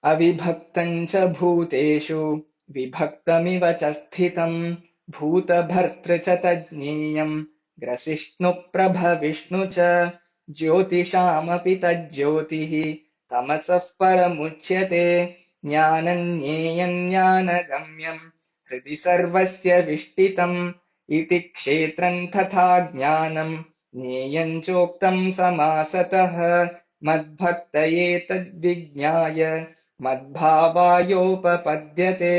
अविभक्तं च भूतेषु विभक्तमिव च स्थितम् भूतभर्तृ च तज्ज्ञेयम् ग्रसिष्णुप्रभविष्णु च ज्योतिषामपि तज्ज्योतिः तमसः परमुच्यते ज्ञानम् ज्ञेयम् ज्ञानगम्यम् हृदि सर्वस्य विष्टितम् इति क्षेत्रम् तथा ज्ञानम् ज्ञेयम् चोक्तम् समासतः मद्भक्तये तद्विज्ञाय मद्भावायोपपद्यते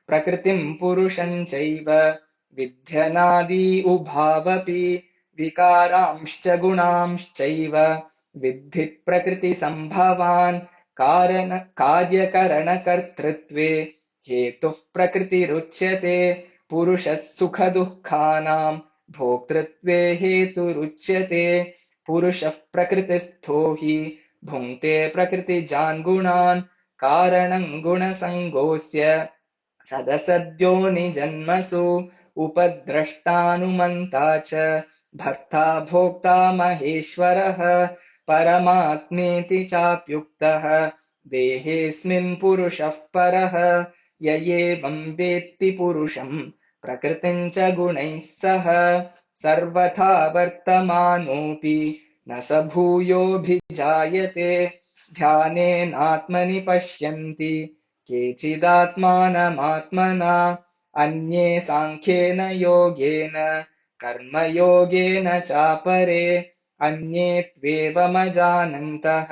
प्रकृतिम् पुरुषम् चैव विध्यनादि उभावपि विकारांश्च गुणांश्चैव विद्धि प्रकृतिसम्भवान् कार्यकरणकर्तृत्वे हेतुः प्रकृतिरुच्यते पुरुषः सुखदुःखानाम् भोक्तृत्वे हेतुरुच्यते पुरुषः प्रकृतिस्थो हि भुङ्क्ते प्रकृतिजान् गुणान् कारणम् गुणसङ्गोऽस्य सदसद्योनिजन्मसु उपद्रष्टानुमन्ता च भर्ता भोक्ता महेश्वरः परमात्मेति चाप्युक्तः देहेऽस्मिन् पुरुषः परः य एवम् वेत्ति पुरुषम् प्रकृतिम् च गुणैः सह सर्वथा वर्तमानोऽपि न स भूयोऽभिजायते ध्यानेनात्मनि पश्यन्ति केचिदात्मानमात्मना अन्ये साङ्ख्येन योगेन कर्मयोगेन चापरे अन्ये त्वेवमजानन्तः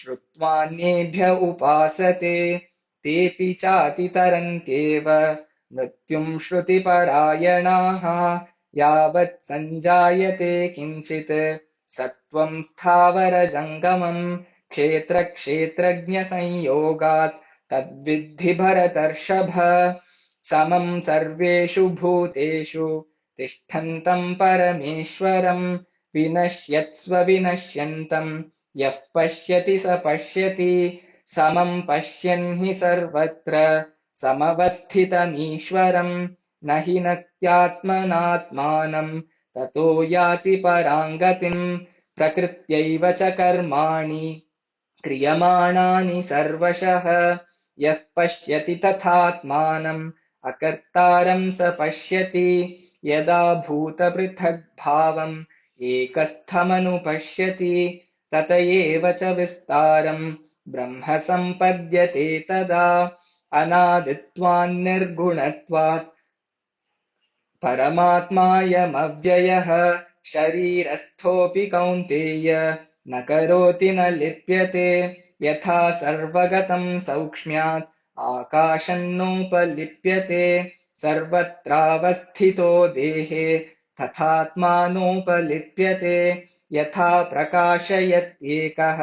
श्रुत्वान्येभ्य उपासते तेऽपि चातितरन्त्येव मृत्युम् श्रुतिपरायणाः यावत् सञ्जायते किञ्चित् सत्त्वम् स्थावरजङ्गमम् क्षेत्रक्षेत्रज्ञसंयोगात् तद्विद्धि भरतर्षभ समम् सर्वेषु भूतेषु तिष्ठन्तम् परमेश्वरम् विनश्यत्स्व विनश्यन्तम् यः पश्यति स पश्यति समम् पश्यन् हि सर्वत्र समवस्थितमीश्वरम् न हि नस्त्यात्मनात्मानम् ततो याति पराम् गतिम् प्रकृत्यैव च कर्माणि क्रियमाणानि सर्वशः यः पश्यति तथात्मानम् अकर्तारम् स पश्यति यदा भूतपृथग्भावम् एकस्थमनुपश्यति तत एव च विस्तारम् ब्रह्म सम्पद्यते तदा अनादित्वान्निर्गुणत्वात् परमात्मायमव्ययः शरीरस्थोऽपि कौन्तेय न करोति न लिप्यते यथा सर्वगतम् सौक्ष्म्यात् आकाशन्नोपलिप्यते सर्वत्रावस्थितो देहे तथात्मानोपलिप्यते यथा प्रकाशयत्येकः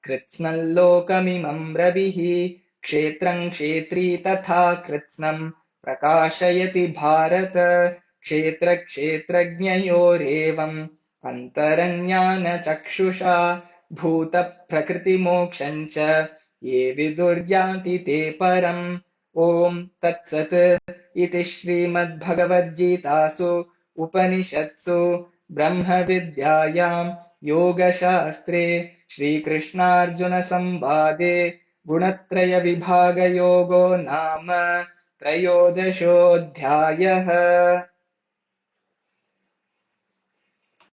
कृत्स्नल्लोकमिमम् रविः क्षेत्रम् क्षेत्री तथा कृत्स्नम् प्रकाशयति भारत क्षेत्रक्षेत्रज्ञयोरेवम् अन्तरज्ञानचक्षुषा भूतप्रकृतिमोक्षम् च ये विदुर्यान्ति ते परम् ॐ तत्सत् इति श्रीमद्भगवद्गीतासु उपनिषत्सु ब्रह्मविद्यायाम् योगशास्त्रे श्रीकृष्णार्जुनसंवादे गुणत्रयविभागयोगो नाम त्रयोदशोऽध्यायः।